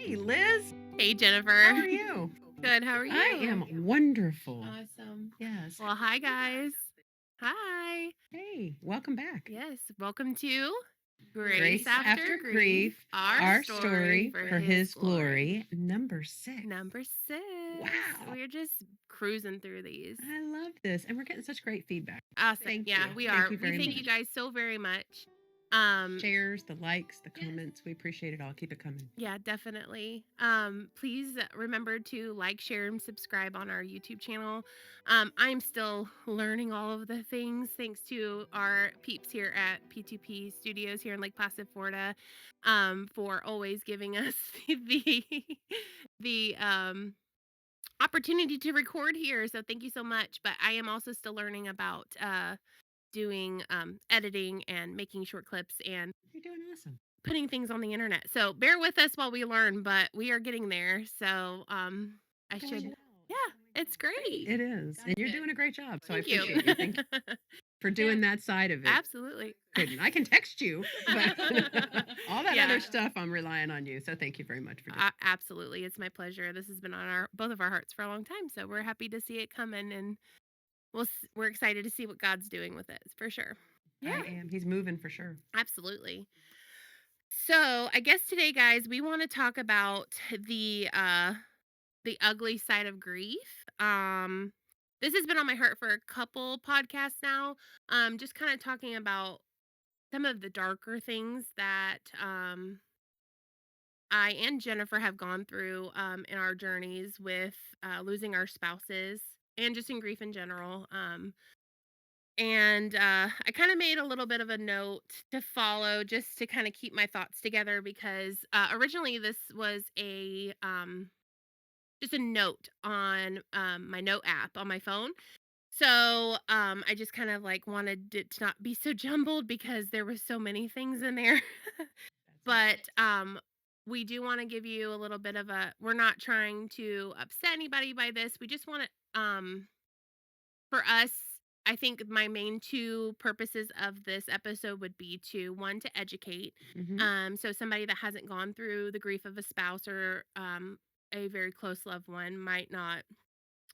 Hey, Liz. Hey, Jennifer. How are you? Good. How are you? I am wonderful. Awesome. Yes. Well, hi, guys. Hi. Hey, welcome back. Yes. Welcome to Grace Grace After Grief, our story story for His glory, number 6. Number 6. Wow. We're just cruising through these. I love this. And we're getting such great feedback. Awesome. Thank Yeah, you. we Thank are. you very We thank you much. guys so very much. Shares, the likes, the comments. We appreciate it all. Keep it coming. Yeah, definitely. Please remember to like, share, and subscribe on our YouTube channel. I'm still learning all of the things thanks to our peeps here at P2P Studios here in Lake Placid, Florida, for always giving us the opportunity to record here. So thank you so much. But I am also still learning about doing editing and making short clips and You're doing awesome. putting things on the internet. So bear with us while we learn, but we are getting there. So I should yeah, it's great. It is. And you're doing a great job. So Thank I appreciate you. Thank you for doing that side of it. Absolutely. I can text you, but all that Yeah. other stuff, I'm relying on you. So thank you very much for doing Absolutely. It's my pleasure. This has been on both of our hearts for a long time. So we're happy to see it coming, and we're excited to see what God's doing with it for sure. I am. He's moving for sure. Absolutely. So I guess today, guys, we want to talk about the ugly side of grief. This has been on my heart for a couple podcasts now. Just kind of talking about some of the darker things that I and Jennifer have gone through in our journeys with losing our spouses and just in grief in general. And I kind of made a little bit of a note to follow just to kind of keep my thoughts together because originally this was just a note on my note app on my phone. So I just kind of like wanted it to not be so jumbled because there was so many things in there. But we do want to give you a little bit of we're not trying to upset anybody by this. We just want to for us, I think my main two purposes of this episode would be one, to educate. So somebody that hasn't gone through the grief of a spouse or a very close loved one might not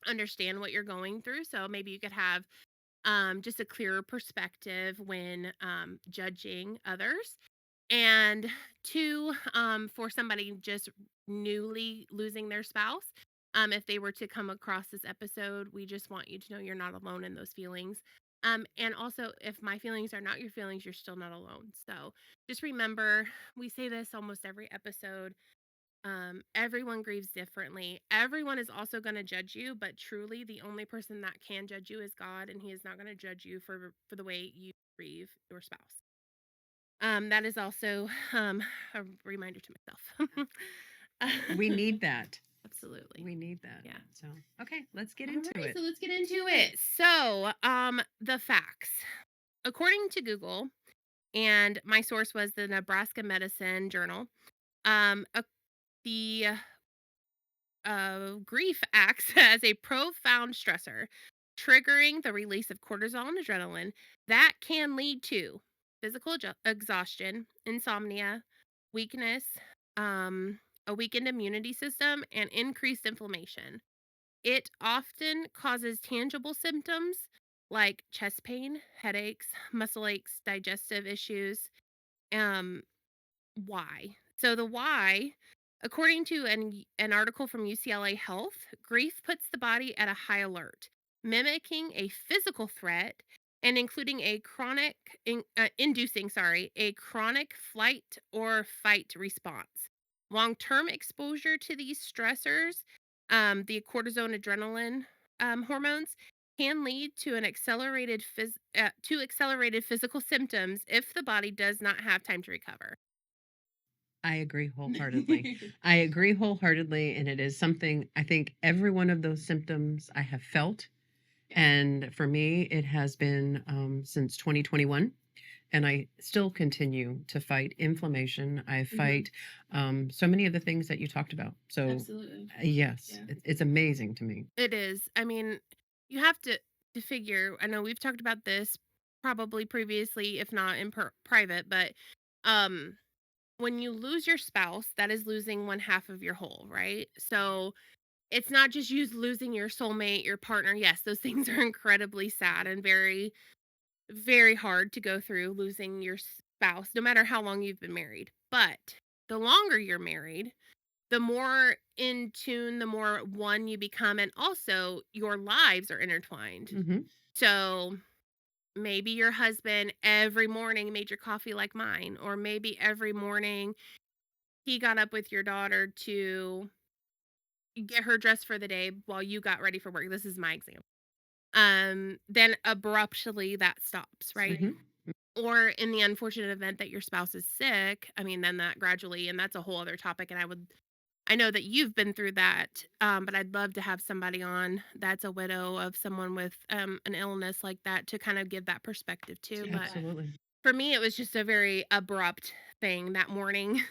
understand what you're going through. So maybe you could have just a clearer perspective when judging others. And two, for somebody just newly losing their spouse, if they were to come across this episode, we just want you to know you're not alone in those feelings. And also, if my feelings are not your feelings, you're still not alone. So just remember, we say this almost every episode. Everyone grieves differently. Everyone is also going to judge you, but truly the only person that can judge you is God, and he is not going to judge you for the way you grieve your spouse. That is also a reminder to myself. We need that. Absolutely. We need that. Yeah. So, okay, let's get into it. So let's get into it. So, the facts. According to Google, and my source was the Nebraska Medicine Journal, the grief acts as a profound stressor, triggering the release of cortisol and adrenaline that can lead to physical exhaustion, insomnia, weakness, a weakened immunity system, and increased inflammation. It often causes tangible symptoms like chest pain, headaches, muscle aches, digestive issues. Um, why? So the why, according to an article from UCLA Health, grief puts the body at a high alert, mimicking a physical threat and including inducing a chronic flight or fight response. Long-term exposure to these stressors, the cortisone, adrenaline hormones, can lead to accelerated physical symptoms if the body does not have time to recover. I agree wholeheartedly. I agree wholeheartedly. And it is something I think every one of those symptoms I have felt. And for me, it has been since 2021. And I still continue to fight inflammation. I fight so many of the things that you talked about. So, Absolutely. Yes, Yeah. it's amazing to me. It is. I mean, you have to figure. I know we've talked about this probably previously, if not in private, but um, when you lose your spouse, that is losing one half of your whole, right? So it's not just you losing your soulmate, your partner. Yes, those things are incredibly sad and very, very hard to go through, losing your spouse, no matter how long you've been married. But the longer you're married, the more in tune, the more one you become, and also your lives are intertwined. Hmm. So maybe your husband every morning made your coffee like mine, or maybe every morning he got up with your daughter to get her dressed for the day while you got ready for work. This is my example. Then abruptly that stops, right? Hmm. Or in the unfortunate event that your spouse is sick, I mean, then that gradually, and that's a whole other topic. And I know that you've been through that, but I'd love to have somebody on that's a widow of someone with an illness like that to kind of give that perspective too. But Absolutely. for me, it was just a very abrupt thing that morning.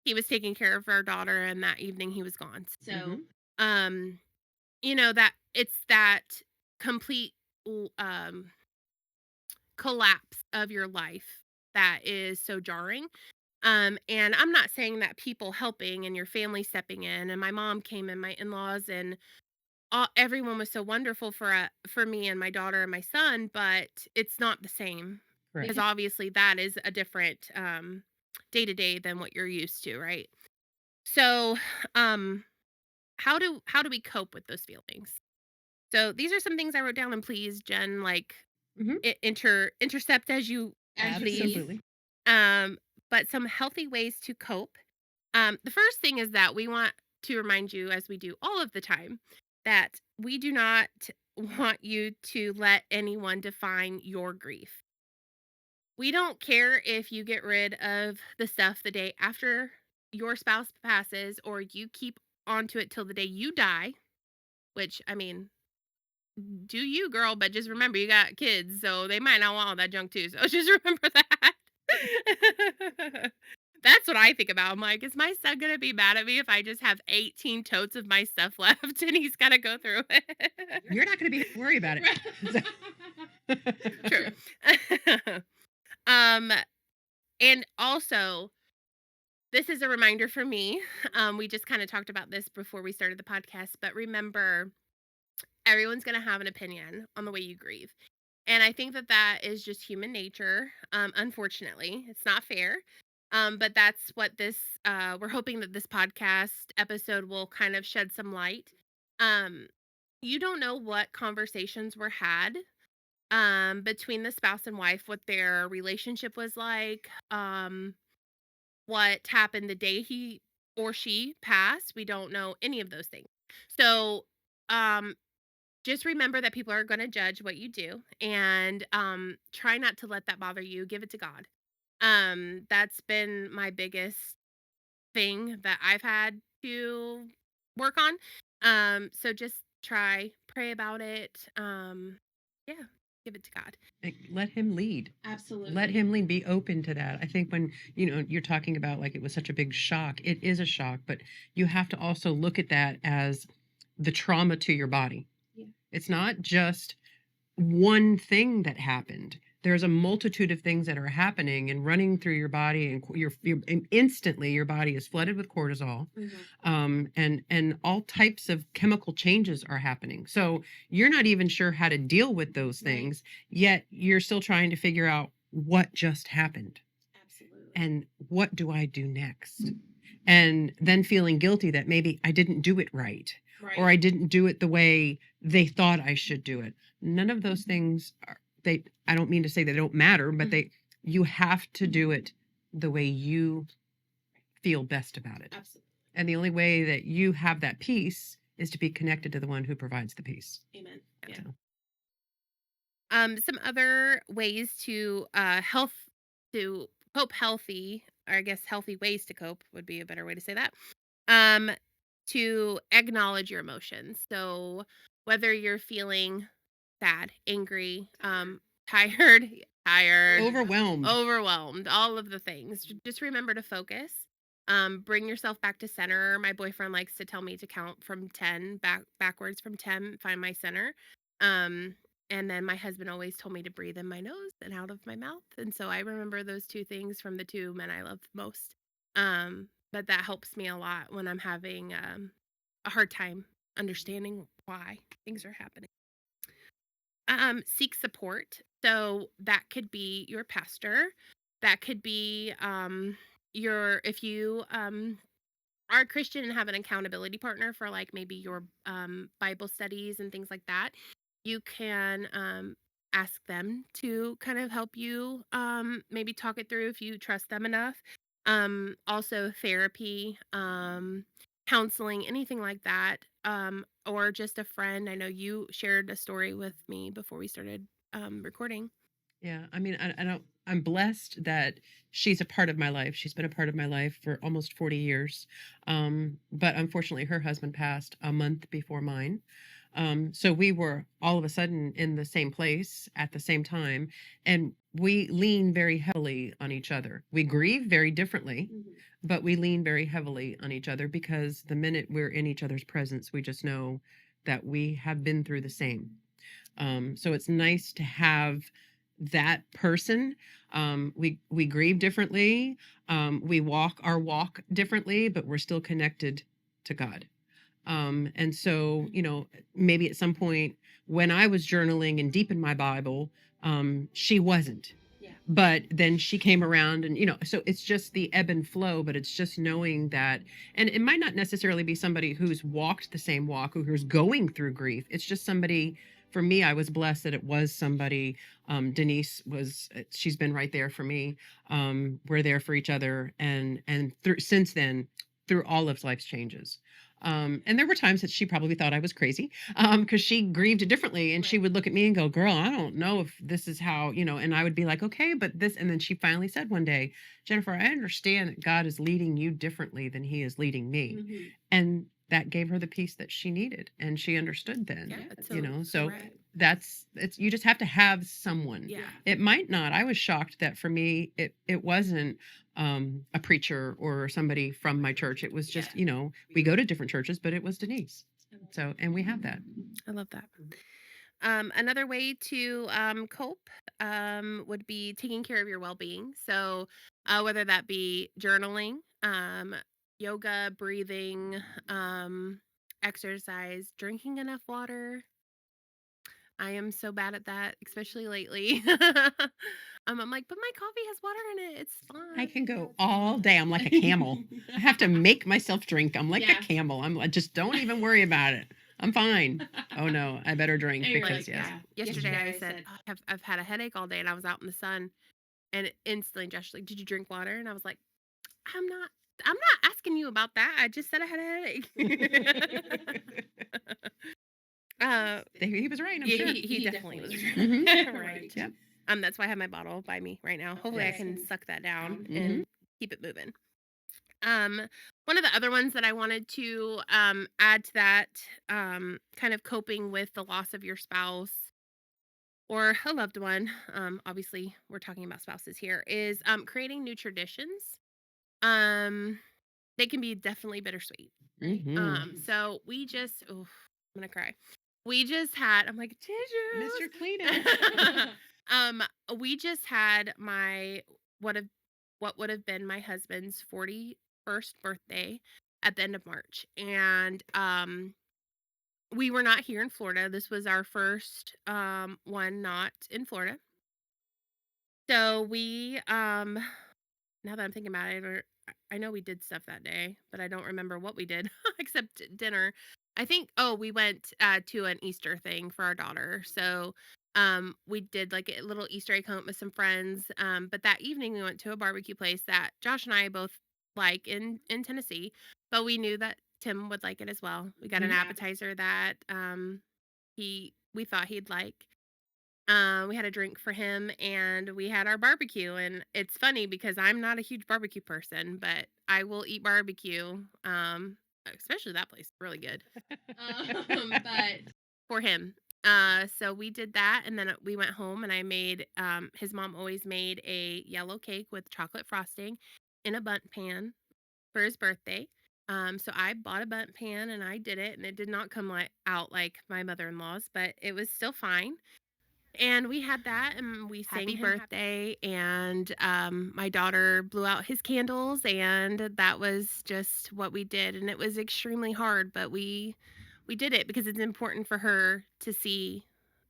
He was taking care of our daughter, and that evening he was gone. So, Hmm. um, that it's that complete um collapse of your life that is so jarring. And I'm not saying that people helping and your family stepping in, and my mom came and my in-laws and everyone was so wonderful for me and my daughter and my son, but it's not the same Correct. because obviously that is a different day to day than what you're used to, right? So, um, how do we cope with those feelings? So these are some things I wrote down, and please, Jen, like Hmm. intercept as you need. Absolutely. Um, but some healthy ways to cope. The first thing is that we want to remind you, as we do all of the time, that we do not want you to let anyone define your grief. We don't care if you get rid of the stuff the day after your spouse passes or you keep onto it till the day you die, which, I mean, do you, girl, but just remember you got kids, so they might not want all that junk too. So just remember that. That's what I think about. I'm like, is my son gonna be mad at me if I just have 18 totes of my stuff left and he's gotta go through it? You're not going to be worried about it. True. um, and also, this is a reminder for me. We just kind of talked about this before we started the podcast, but remember, everyone's gonna have an opinion on the way you grieve. And I think that that is just human nature. Unfortunately, it's not fair. But that's what we're hoping that this podcast episode will kind of shed some light. Um, you don't know what conversations were had between the spouse and wife, what their relationship was like, what happened the day he or she passed. We don't know any of those things. So, um, just remember that people are going to judge what you do, and try not to let that bother you. Give it to God. That's been my biggest thing that I've had to work on. So just pray about it. Yeah, give it to God. Like, let him lead. Absolutely. Let him lead. Be open to that. I think when you're talking about like it was such a big shock, it is a shock, but you have to also look at that as the trauma to your body. Yeah. It's not just one thing that happened. There's a multitude of things that are happening and running through your body, and and instantly your body is flooded with cortisol, and all types of chemical changes are happening. So you're not even sure how to deal with those Right. things, yet you're still trying to figure out what just happened Absolutely. and what do I do next, and then feeling guilty that maybe I didn't do it right, or I didn't do it the way they thought I should do it. None of those things are, they I don't mean to say they don't matter, but you have to do it the way you feel best about it. Absolutely. And the only way that you have that peace is to be connected to the one who provides the peace. Amen. Yeah. So, Some other ways to to cope healthy, or I guess healthy ways to cope would be a better way to say that. Um, to acknowledge your emotions. So whether you're feeling sad, angry, tired, overwhelmed. overwhelmed, all of the things, just remember to focus. Bring yourself back to center. My boyfriend likes to tell me to count from 10 backwards from 10, find my center. Um, and then my husband always told me to breathe in my nose and out of my mouth. And so I remember those two things from the two men I love most. But that helps me a lot when I'm having a hard time understanding why things are happening. Seek support. So that could be your pastor. That could be your if you are a Christian and have an accountability partner for like maybe your Bible studies and things like that. You can ask them to kind of help you maybe talk it through if you trust them enough. Also therapy, counseling, anything like that, or just a friend. I know you shared a story with me before we started recording. Yeah, I mean, I don't. I'm blessed that she's a part of my life. She's been a part of my life for almost 40 years. But unfortunately, her husband passed a month before mine. So we were all of a sudden in the same place at the same time, and we lean very heavily on each other. We grieve very differently, but we lean very heavily on each other because the minute we're in each other's presence, we just know that we have been through the same. So it's nice to have that person. We grieve differently. We walk our walk differently, but we're still connected to God. And so, maybe at some point when I was journaling and deep in my Bible, she wasn't. Yeah. But then she came around, and so it's just the ebb and flow, but it's just knowing that. And it might not necessarily be somebody who's walked the same walk or who's going through grief. It's just somebody. For me, I was blessed that it was somebody. Denise she's been right there for me. We're there for each other, and since then, through all of life's changes. And there were times that she probably thought I was crazy, because she grieved differently, and she Right. would look at me and go, "Girl, I don't know if this is how," and I would be like, "Okay, but this," and then she finally said one day, "Jennifer, I understand that God is leading you differently than he is leading me." Mhm. And that gave her the peace that she needed, and she understood then. Yeah, that's So Right. it's you just have to have someone. yeah. It might not. I was shocked that for me it wasn't a preacher or somebody from my church. It was just, we go to different churches, but it was Denise. So, and we have that. I love that. Another way to cope would be taking care of your well being. So, whether that be journaling, yoga, breathing, exercise, drinking enough water. I am so bad at that, especially lately. I'm like, but my coffee has water in it. It's I fine. can go all day. I'm like a camel. I have to make myself drink. I'm like a Yeah. camel. I just don't even worry about it. I'm fine. Oh no, I better drink And you're because like, yes. yeah. Yesterday I said, "Oh, I've had a headache all day and I was out in the sun." And instantly Josh was like, "Did you drink water?" And I was like, I'm not I'm not asking you about that. I just said I had a headache. uh He was right, I'm yeah, sure. he definitely was Mhm. right. Yep. That's why I have my bottle by me right now. Hopefully I Yes. can suck that down Mhm. and keep it moving. Um One of the other ones that I wanted to add to that, kind of coping with the loss of your spouse or a loved one, obviously we're talking about spouses here, is creating new traditions. Um they can be definitely bittersweet. Mhm. So we just, oh, I'm gonna cry. We just had, I'm like, Mr. tissues. Cletus. um, we just had my what have what would have been my husband's 41st birthday at the end of March, and we were not here in Florida. This was our first one not in Florida. So we now that I'm thinking about it, or I know we did stuff that day, but I don't remember what we did except dinner. I think, oh, we went to an Easter thing for our daughter. So we did like a little Easter egg hunt with some friends. But that evening we went to a barbecue place that Josh and I both like in Tennessee, but we knew that Tim would like it as well. We got an Mhm. appetizer that we thought he'd like. We had a drink for him and we had our barbecue. And it's funny because I'm not a huge barbecue person, but I will eat barbecue. Especially that place, really good. But for him. So we did that and then we went home and I made his mom always made a yellow cake with chocolate frosting in a bundt pan for his birthday. So I bought a bundt pan and I did it and it did not come out like my mother-in-law's, but it was still fine. And we had that, and we sang Happy him happy birthday, and my daughter blew out his candles, and that was just what we did, and it was extremely hard, but we did it because it's important for her to see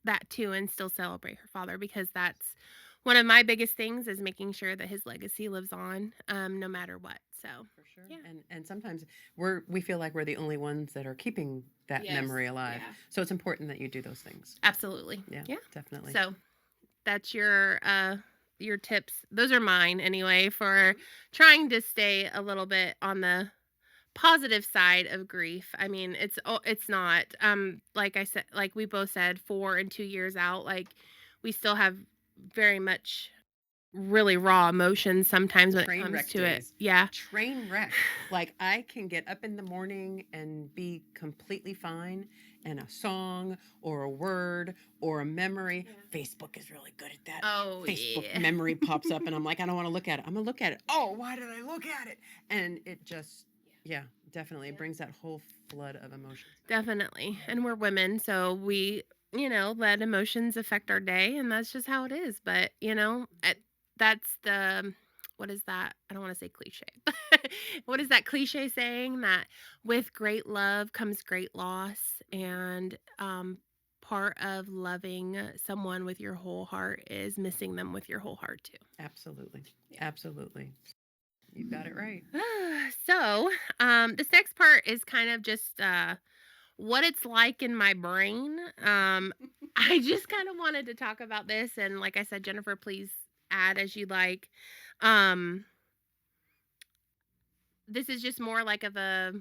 that too and still celebrate her father, because that's one of my biggest things, is making sure that his legacy lives on, no matter what. So, For sure. yeah. And sometimes we feel like we're the only ones that are keeping that Yes. memory alive. Yeah. So it's important that you do those things. Absolutely. Yeah, Yeah. definitely. So that's your tips. Those are mine anyway, for trying to stay a little bit on the positive side of grief. I mean, it's not like I said, like we both said, 4 and 2 years out, like we still have very much really raw emotions sometimes when it Train comes wreck to it. days. Yeah. Train wreck. Like I can get up in the morning and be completely fine, and a song or a word or a memory. Yeah. Facebook is really good at that. Oh, Facebook yeah. memory pops up, and I'm like, I don't want to look at it. I'm gonna look at it. Oh, why did I look at it? And it just, yeah, definitely Yeah. brings that whole flood of emotions. Definitely. And we're women, so we, let emotions affect our day, and that's just how it is. But, that's the what is that? I don't want to say cliche. What is that cliche saying, that with great love comes great loss, and part of loving someone with your whole heart is missing them with your whole heart too. Absolutely. Yeah. Absolutely. You've got it right. So, this next part is kind of just what it's like in my brain. I just kind of wanted to talk about this, and like I said, Jennifer, please add as you like. Um, this is just more like of a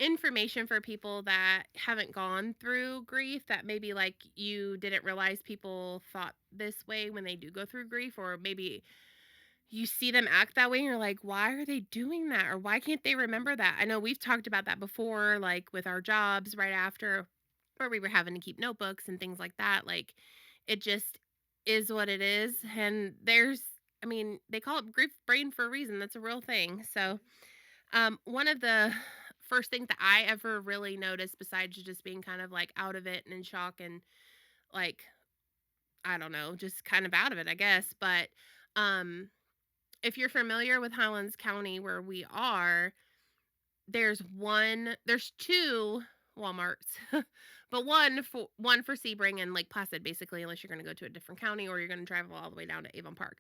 information for people that haven't gone through grief, that maybe like you didn't realize people thought this way when they do go through grief, or maybe you see them act that way and you're like, why are they doing that? Or why can't they remember that? I know we've talked about that before, like with our jobs right after, where we were having to keep notebooks and things like that. Like, it just is what it is. And I mean, they call it grief brain for a reason. That's a real thing. So, one of the first things that I ever really noticed, besides just being kind of like out of it and in shock and like, I don't know, just kind of out of it, I guess. But, if you're familiar with Highlands County where we are, there's two Walmarts, but one for Sebring and Lake Placid, basically, unless you're going to go to a different county or you're going to drive all the way down to Avon Park.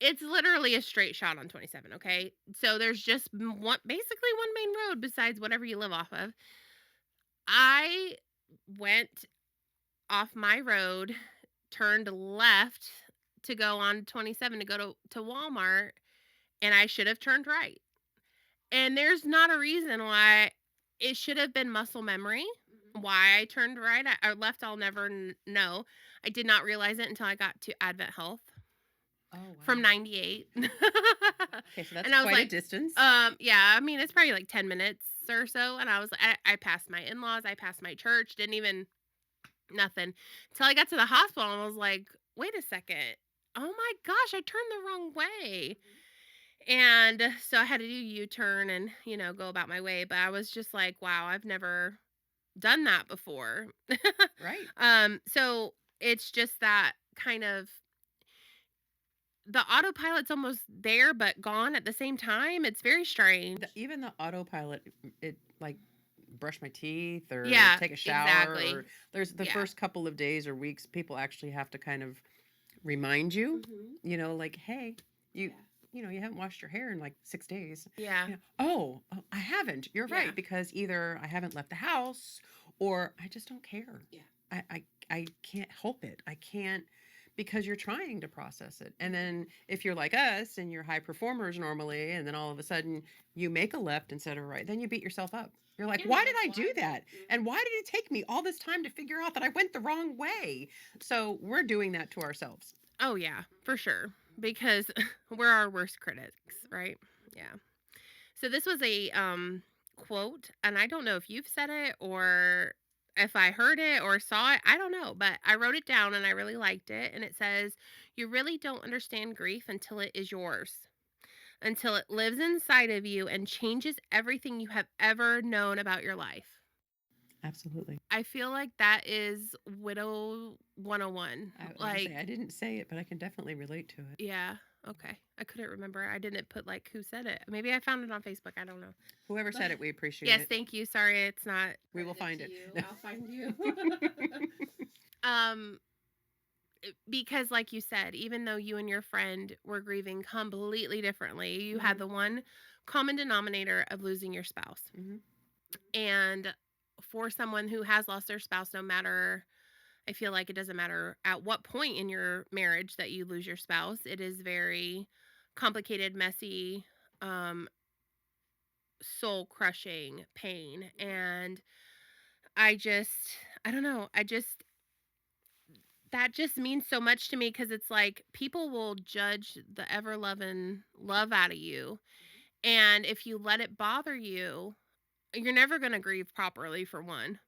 It's literally a straight shot on 27. Okay, so there's just basically one main road besides whatever you live off of. I went off my road, turned left to go on 27 to go to Walmart, and I should have turned right. And there's not a reason why. It should have been muscle memory. Why I turned right or left, I'll never know. I did not realize it until I got to Advent Health Oh, wow. from 98. Okay, so that's And I was quite a like, distance. yeah, I mean, it's probably like 10 minutes or so. And I was like, I passed my in-laws, I passed my church, didn't even, nothing. Till I got to the hospital and I was like, wait a second. Oh my gosh, I turned the wrong way. And so I had to do U-turn and, go about my way. But I was just like, wow, I've never done that before. Right. So it's just that kind of, the autopilot's almost there but gone at the same time. It's very strange. Even the autopilot, it like brush my teeth or Yeah, take a shower. exactly. Or there's the Yeah. first couple of days or weeks, people actually have to kind of remind you, like, hey, you. Yeah. You haven't washed your hair in like 6 days. Yeah. Oh, I haven't. You're Yeah. right, because either I haven't left the house or I just don't care. Yeah. I can't help it. I can't, because you're trying to process it. And then if you're like us and you're high performers normally, and then all of a sudden you make a left instead of a right, then you beat yourself up. You're like, Yeah, why did I do that? And why did it take me all this time to figure out that I went the wrong way? So we're doing that to ourselves. Oh, yeah, for sure. Because we're our worst critics, right? Yeah. So this was a quote, and I don't know if you've said it or if I heard it or saw it. I don't know, but I wrote it down and I really liked it. And it says, "You really don't understand grief until it is yours, until it lives inside of you and changes everything you have ever known about your life." Absolutely. I feel like that is widow 101. I was gonna say Like, I didn't say it, but I can definitely relate to it. yeah, okay. I couldn't remember. I didn't put like who said it. Maybe I found it on Facebook. I don't know. Whoever But said it, we appreciate yes, it. thank you. Sorry, it's not We will credited find to it. you. I'll find you. um because like you said, even though you and your friend were grieving completely differently, you had the one common denominator of losing your spouse. Mhm. And for someone who has lost their spouse, no matter, I feel like it doesn't matter at what point in your marriage that you lose your spouse, it is very complicated, messy, um, soul crushing pain. And I just, I don't know. That just means so much to me because it's like people will judge the ever loving love out of you. And if you let it bother you, you're never going to grieve properly, for one.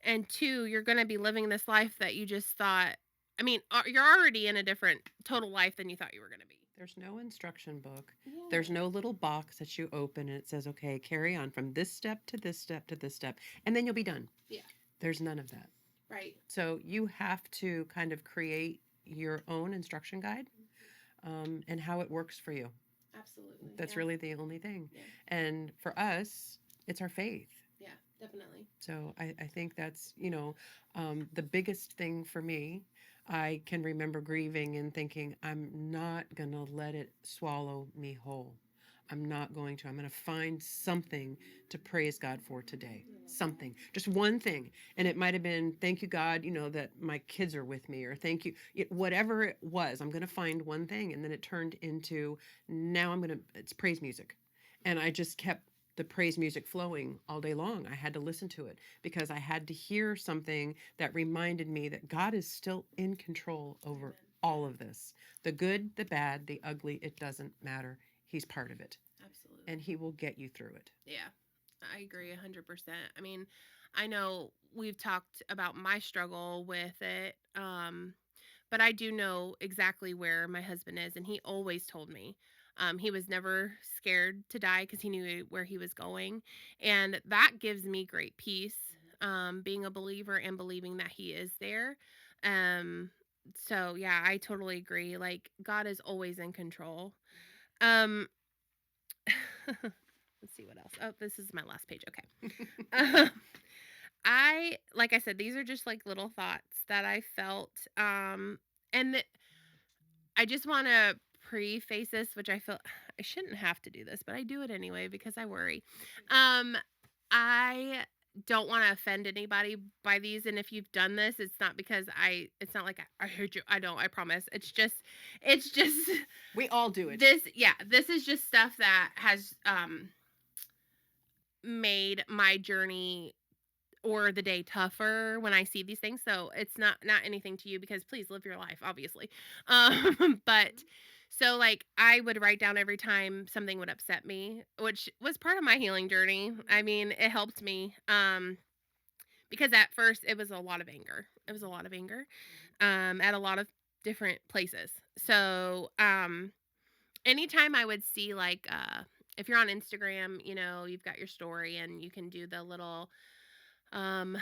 And two, you're going to be living this life that you just thought, I mean, you're already in a different total life than you thought you were going to be. There's no instruction book. Yeah. There's no little box that you open and it says, okay, carry on from this step to this step to this step, and then you'll be done. Yeah. There's none of that. Right. So you have to kind of create your own instruction guide and how it works for you. Absolutely. That's Yeah. really the only thing. Yeah. And for us, it's our faith. Yeah, definitely. So I think that's, the biggest thing for me. I can remember grieving and thinking, I'm not going to let it swallow me whole. I'm not going to. I'm going to find something to praise God for today. Something, just one thing. And it might have been, thank you, God, that my kids are with me, or thank you, whatever it was. I'm going to find one thing. And then it turned into, now it's praise music. And I just kept the praise music flowing all day long. I had to listen to it because I had to hear something that reminded me that God is still in control over all of this. The good, the bad, the ugly, it doesn't matter. He's part of it. Absolutely. And he will get you through it. Yeah, I agree 100%. I mean, I know we've talked about my struggle with it, but I do know exactly where my husband is, and he always told me. He was never scared to die because he knew where he was going, and that gives me great peace. Being a believer and believing that he is there. Um, so yeah, I totally agree. Like, God is always in control. Um, let's see what else. Oh, this is my last page. Okay. Like I said, these are just like little thoughts that I felt. And I just want to preface this, which I feel I shouldn't have to do this, but I do it anyway because I worry. I don't want to offend anybody by these. And if you've done this, it's not because it's not like I heard you. I don't, I promise. It's just, We all do it. this is just stuff that has, made my journey or the day tougher when I see these things. So it's not anything to you because please live your life, obviously. But so like I would write down every time something would upset me, which was part of my healing journey. I mean, it helped me. Because at first it was a lot of anger. It was a lot of anger. At a lot of different places. So anytime I would see like if you're on Instagram, you've got your story and you can do um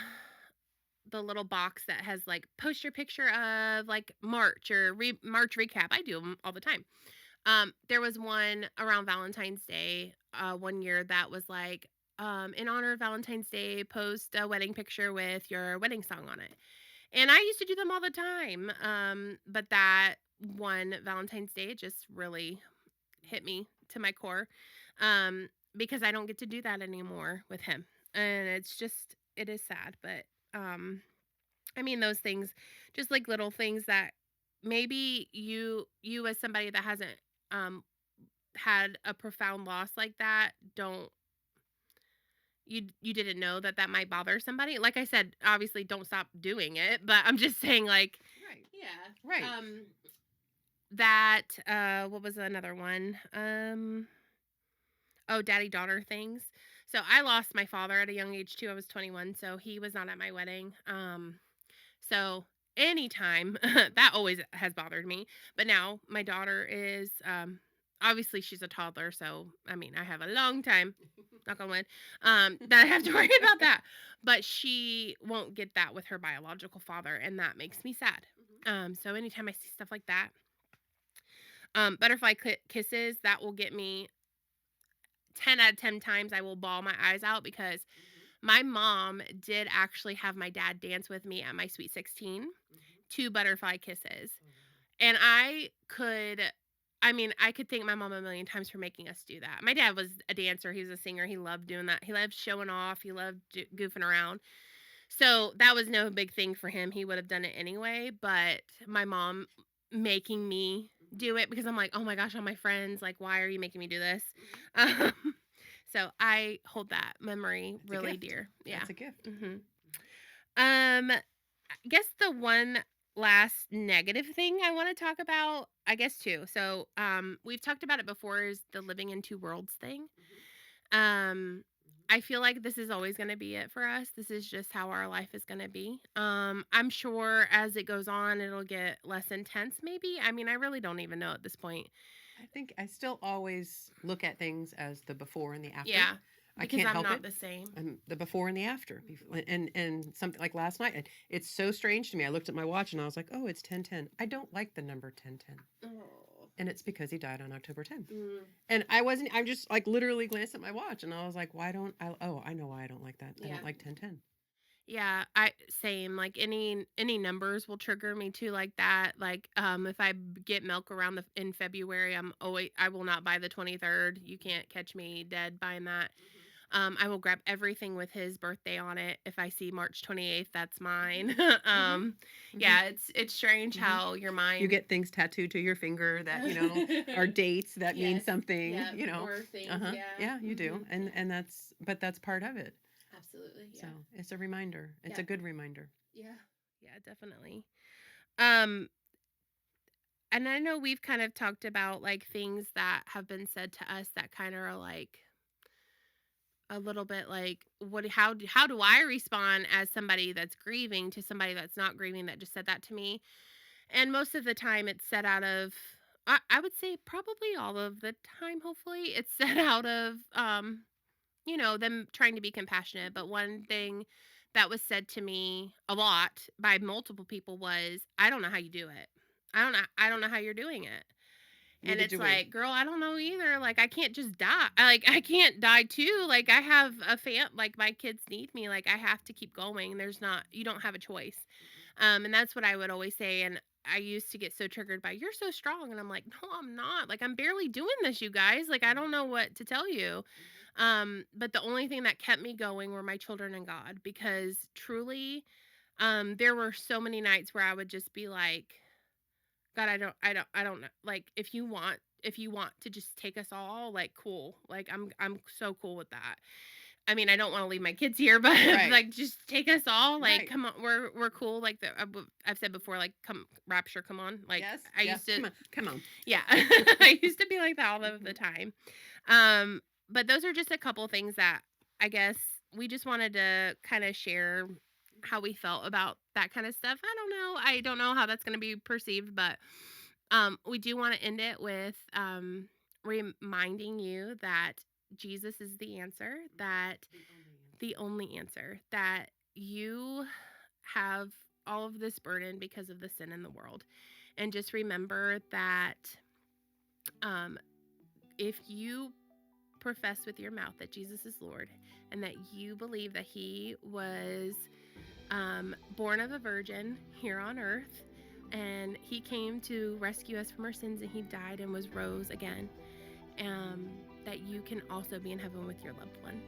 the little box that has like post your picture of like March or March recap. I do them all the time. There was one around Valentine's Day one year that was like in honor of Valentine's Day, post a wedding picture with your wedding song on it. And I used to do them all the time. But that one Valentine's Day just really hit me to my core. Um, because I don't get to do that anymore with him. And it is sad, but I mean those things, just like little things that maybe you as somebody that hasn't um had a profound loss like that, don't you didn't know that might bother somebody. Like I said, obviously don't stop doing it, but I'm just saying like Right. yeah. Right. That what was another one? Oh, daddy daughter things. So I lost my father at a young age too. I was 21, so he was not at my wedding. So anytime that always has bothered me. But now my daughter is obviously she's a toddler, so I mean I have a long time. knock on wood, that I have to worry about that. But she won't get that with her biological father, and that makes me sad. So anytime I see stuff like that, butterfly kisses, that will get me 10 out of 10 times. I will bawl my eyes out because my mom did actually have my dad dance with me at my sweet 16 to butterfly kisses. And I could thank my mom a million times for making us do that. My dad was a dancer. He was a singer. He loved doing that. He loved showing off. He loved goofing around. So that was no big thing for him. He would have done it anyway. But my mom making me do it because I'm like, oh my gosh, all my friends, like, why are you making me do this? Um, so I hold that memory really dear. Yeah. That's a gift. I guess the one last negative thing I want to talk about, I guess two. So, we've talked about it before, is the living in two worlds thing. Um, I feel like this is always going to be it for us. This is just how our life is going to be. I'm sure as it goes on, it'll get less intense, maybe. I mean, I really don't even know at this point. I think I still always look at things as the before and the after. Yeah. I Because can't I'm help not it. the same. I'm the before and the after. And something like last night, it's so strange to me. I looked at my watch and I was like, oh, it's 10:10. I don't like the number 10:10. Oh. And it's because he died on October 10th. And I'm just like literally glanced at my watch and I was like, why don't I, oh, I know why I don't like that. I Yeah. don't like 10:10. Yeah, same. Like any numbers will trigger me too, like that. Like if I get milk around in February, I will not buy the 23rd. You can't catch me dead buying that. I will grab everything with his birthday on it. If I see March 28th, that's mine. Yeah, it's strange how your mind You get things tattooed to your finger that, are dates that mean Yes. something, Yeah, or things. Yeah. Yeah, you do. And that's part of it. Absolutely. Yeah. So it's a reminder. It's a good reminder. Yeah. Yeah, definitely. Um, and I know we've kind of talked about like things that have been said to us that kind of are like a little bit like how do I respond as somebody that's grieving to somebody that's not grieving that just said that to me? And most of the time it's said out of I would say probably all of the time, hopefully, it's said out of them trying to be compassionate. But one thing that was said to me a lot by multiple people was, I don't know how you do it. I don't know how you're doing it. And Neither it's do we. like, girl, I don't know either. Like, I can't just die. Like, I can't die too. Like, I have like, my kids need me. Like, I have to keep going. You don't have a choice. And that's what I would always say. And I used to get so triggered by, you're so strong. And I'm like, no, I'm not. Like, I'm barely doing this, you guys. Like, I don't know what to tell you. But the only thing that kept me going were my children and God, because truly, there were so many nights where I would just be like, God, I don't know. Like, if you want to just take us all, like, cool. Like, I'm so cool with that. I mean, I don't want to leave my kids here, but Right. like, just take us all. Like, Right. come on, we're cool. Like, I've said before, like, come rapture, come on. Like, Yes. I yes. used to, Come on. yeah, I used to be like that all of the time. But those are just a couple things that I guess we just wanted to kind of share how we felt about that kind of stuff. I don't know how that's going to be perceived, but we do want to end it with reminding you that Jesus is the answer, that the only answer, that you have all of this burden because of the sin in the world. And just remember that if you profess with your mouth that Jesus is Lord and that you believe that he was born of a virgin here on earth and he came to rescue us from our sins and he died and was rose again, that you can also be in heaven with your loved ones.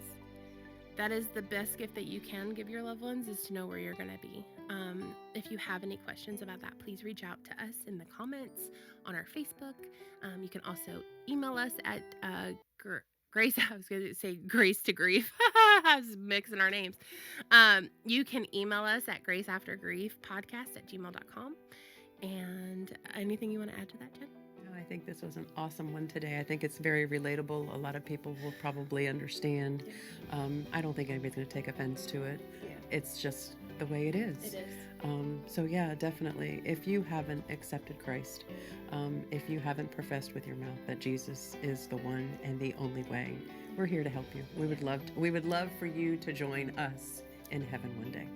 That is the best gift that you can give your loved ones, is to know where you're going to be. If you have any questions about that, please reach out to us in the comments on our Facebook. You can also email us at Grace. I was going to say Grace to Grief. I was mixing our names. You can email us at graceaftergriefpodcast@gmail.com. And anything you want to add to that, Jen? I think this was an awesome one today. I think it's very relatable. A lot of people will probably understand. I don't think anybody's going to take offense to it. Yeah. It's just the way it is. It is. So yeah, definitely. If you haven't accepted Christ, if you haven't professed with your mouth that Jesus is the one and the only way, We're here to help you. We would love for you to join us in heaven one day.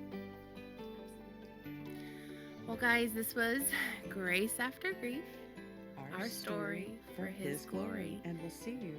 Well, guys, this was Grace After Grief, our story for His glory. And we'll see you